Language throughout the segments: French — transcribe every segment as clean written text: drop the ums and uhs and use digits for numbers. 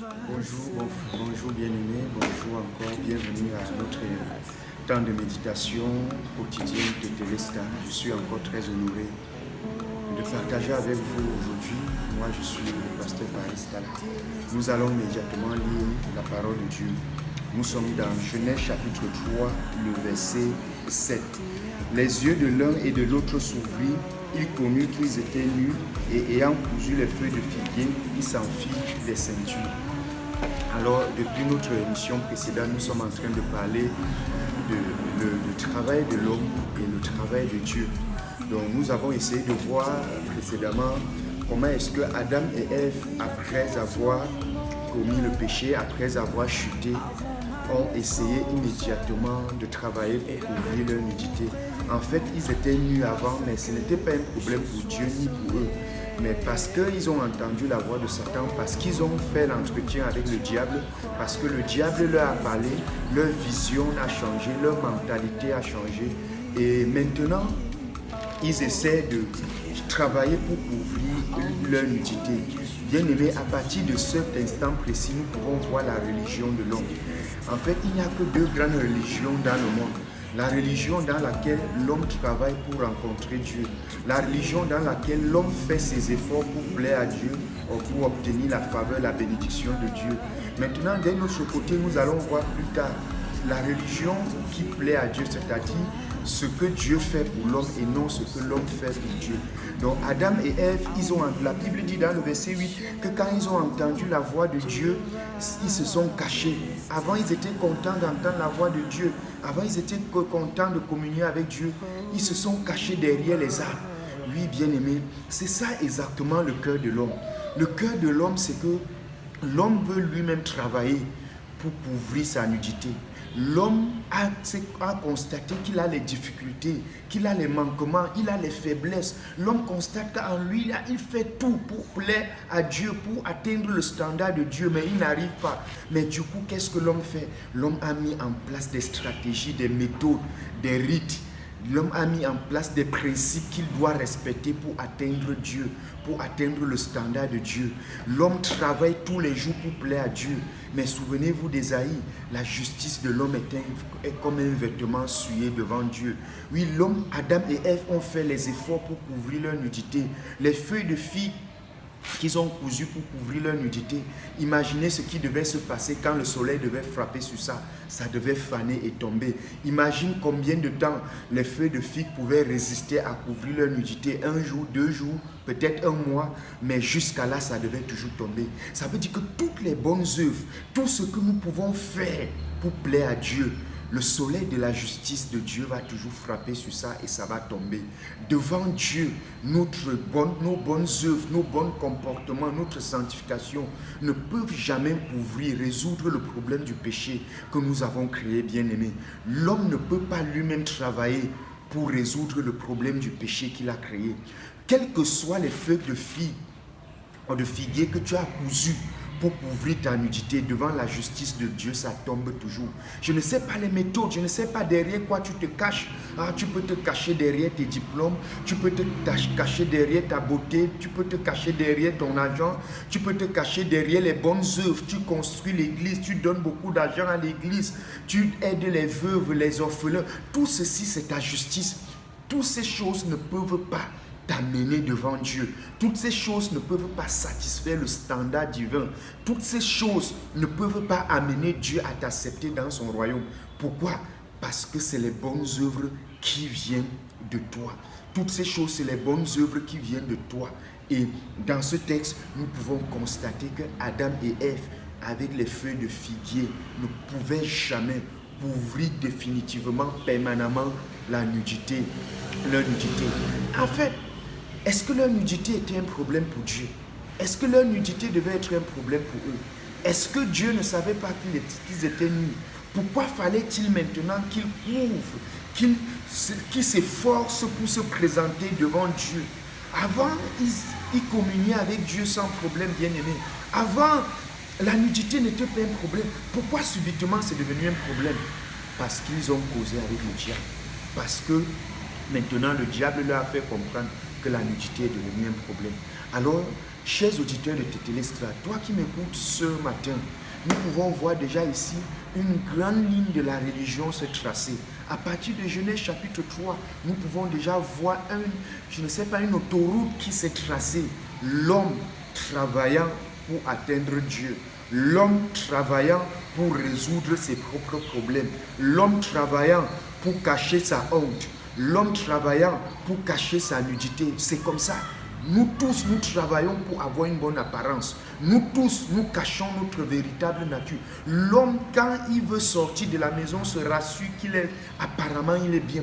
Bonjour bien-aimés, bonjour encore, bienvenue à notre temps de méditation quotidienne de Téléstar. Je suis encore très honoré de partager avec vous aujourd'hui. Moi, je suis le pasteur Paris Tala. Nous allons immédiatement lire la parole de Dieu. Nous sommes dans Genèse chapitre 3, le verset 7. Les yeux de l'un et de l'autre s'ouvrirent, ils connurent qu'ils étaient nus, et ayant cousu les feuilles de figuier, ils s'enfirent des ceintures. Alors, depuis notre émission précédente, nous sommes en train de parler du travail de l'homme et le travail de Dieu. Donc, nous avons essayé de voir précédemment comment est-ce que Adam et Ève, après avoir commis le péché, après avoir chuté, ont essayé immédiatement de travailler pour couvrir leur nudité. En fait, ils étaient nus avant, mais ce n'était pas un problème pour Dieu ni pour eux. Mais parce qu'ils ont entendu la voix de Satan, parce qu'ils ont fait l'entretien avec le diable, parce que le diable leur a parlé, leur vision a changé, leur mentalité a changé. Et maintenant, ils essaient de travailler pour couvrir leur nudité. Bien aimé, à partir de cet instant précis, nous pouvons voir la religion de l'homme. En fait, il n'y a que deux grandes religions dans le monde. La religion dans laquelle l'homme travaille pour rencontrer Dieu. La religion dans laquelle l'homme fait ses efforts pour plaire à Dieu ou pour obtenir la faveur, la bénédiction de Dieu. Maintenant, d'un autre côté, nous allons voir plus tard la religion qui plaît à Dieu, c'est-à-dire ce que Dieu fait pour l'homme et non ce que l'homme fait pour Dieu. Donc Adam et Ève, la Bible dit dans le verset 8 que quand ils ont entendu la voix de Dieu, ils se sont cachés. Avant, ils étaient contents d'entendre la voix de Dieu. Avant, ils étaient contents de communier avec Dieu. Ils se sont cachés derrière les arbres. Oui, bien-aimé, c'est ça exactement le cœur de l'homme. Le cœur de l'homme, c'est que l'homme veut lui-même travailler pour couvrir sa nudité. L'homme a constaté qu'il a les difficultés, qu'il a les manquements, il a les faiblesses. L'homme constate qu'en lui, il fait tout pour plaire à Dieu, pour atteindre le standard de Dieu, mais il n'arrive pas. Mais du coup, qu'est-ce que l'homme fait? L'homme a mis en place des stratégies, des méthodes, des rites. L'homme a mis en place des principes qu'il doit respecter pour atteindre Dieu, pour atteindre le standard de Dieu. L'homme travaille tous les jours pour plaire à Dieu. Mais souvenez-vous d'Ésaïe, la justice de l'homme est comme un vêtement souillé devant Dieu. Oui, l'homme, Adam et Ève ont fait les efforts pour couvrir leur nudité. Les feuilles de figue qu'ils ont cousu pour couvrir leur nudité. Imaginez ce qui devait se passer quand le soleil devait frapper sur ça. Ça devait faner et tomber. Imagine combien de temps les feuilles de figue pouvaient résister à couvrir leur nudité. Un jour, 2 jours, peut-être un mois, mais jusqu'à là, ça devait toujours tomber. Ça veut dire que toutes les bonnes œuvres, tout ce que nous pouvons faire pour plaire à Dieu, le soleil de la justice de Dieu va toujours frapper sur ça et ça va tomber. Devant Dieu, nos bonnes œuvres, nos bons comportements, notre sanctification ne peuvent jamais couvrir, résoudre le problème du péché que nous avons créé, bien-aimé. L'homme ne peut pas lui-même travailler pour résoudre le problème du péché qu'il a créé. Quelles que soient les feuilles de figue ou de figuier que tu as cousues, pour couvrir ta nudité devant la justice de Dieu, ça tombe toujours. Je ne sais pas les méthodes, je ne sais pas derrière quoi tu te caches. Tu peux te cacher derrière tes diplômes, tu peux te cacher derrière ta beauté, tu peux te cacher derrière ton argent, tu peux te cacher derrière les bonnes œuvres. Tu construis l'église, tu donnes beaucoup d'argent à l'église, tu aides les veuves, les orphelins. Tout ceci, c'est ta justice. Toutes ces choses ne peuvent pas t'amener devant Dieu. Toutes ces choses ne peuvent pas satisfaire le standard divin. Toutes ces choses ne peuvent pas amener Dieu à t'accepter dans son royaume. Pourquoi? Parce que c'est les bonnes œuvres qui viennent de toi. Toutes ces choses, c'est les bonnes œuvres qui viennent de toi. Et dans ce texte, nous pouvons constater que Adam et Ève, avec les feuilles de figuier, ne pouvaient jamais couvrir définitivement, permanemment leur nudité. En fait, est-ce que leur nudité était un problème pour Dieu? Est-ce que leur nudité devait être un problème pour eux? Est-ce que Dieu ne savait pas qu'ils étaient nus? Pourquoi fallait-il maintenant qu'ils couvrent, qu'ils s'efforcent pour se présenter devant Dieu? Avant, ils communiaient avec Dieu sans problème, bien-aimé. Avant, la nudité n'était pas un problème. Pourquoi subitement c'est devenu un problème? Parce qu'ils ont causé avec le diable. Parce que maintenant le diable leur a fait comprendre que la nudité est devenue un problème. Alors, Chers auditeurs de Tétélestra, toi qui m'écoutes ce matin, nous pouvons voir déjà ici une grande ligne de la religion se tracer. À partir de Genèse chapitre 3, nous pouvons déjà voir une autoroute qui s'est tracée. L'homme travaillant pour atteindre Dieu. L'homme travaillant pour résoudre ses propres problèmes. L'homme travaillant pour cacher sa honte. L'homme travaillant pour cacher sa nudité. C'est comme ça. Nous tous, nous travaillons pour avoir une bonne apparence. Nous tous, nous cachons notre véritable nature. L'homme, quand il veut sortir de la maison, se rassure qu'il est, apparemment, il est bien.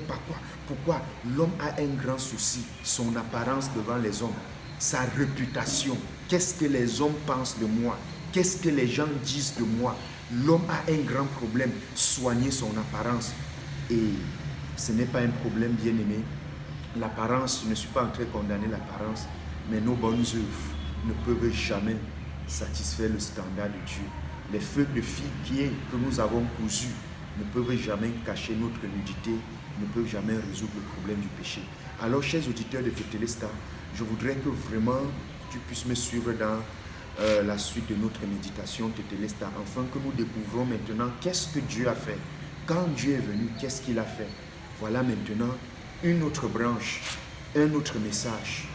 Pourquoi? L'homme a un grand souci, son apparence devant les hommes, sa réputation. Qu'est-ce que les hommes pensent de moi? Qu'est-ce que les gens disent de moi? L'homme a un grand problème, soigner son apparence. Et ce n'est pas un problème, bien aimé. L'apparence, je ne suis pas en train de condamner l'apparence, mais nos bonnes œuvres ne peuvent jamais satisfaire le standard de Dieu. Les feux de figuier que nous avons cousus ne peuvent jamais cacher notre nudité, ne peuvent jamais résoudre le problème du péché. Alors, chers auditeurs de Tétélestar, je voudrais que vraiment tu puisses me suivre dans la suite de notre méditation Tétélestar, afin que nous découvrons maintenant qu'est-ce que Dieu a fait. Quand Dieu est venu, qu'est-ce qu'il a fait? Voilà maintenant une autre branche, un autre message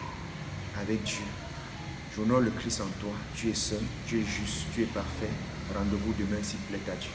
avec Dieu. J'honore le Christ en toi. Tu es saint, tu es juste, tu es parfait. Rendez-vous demain s'il plaît à Dieu.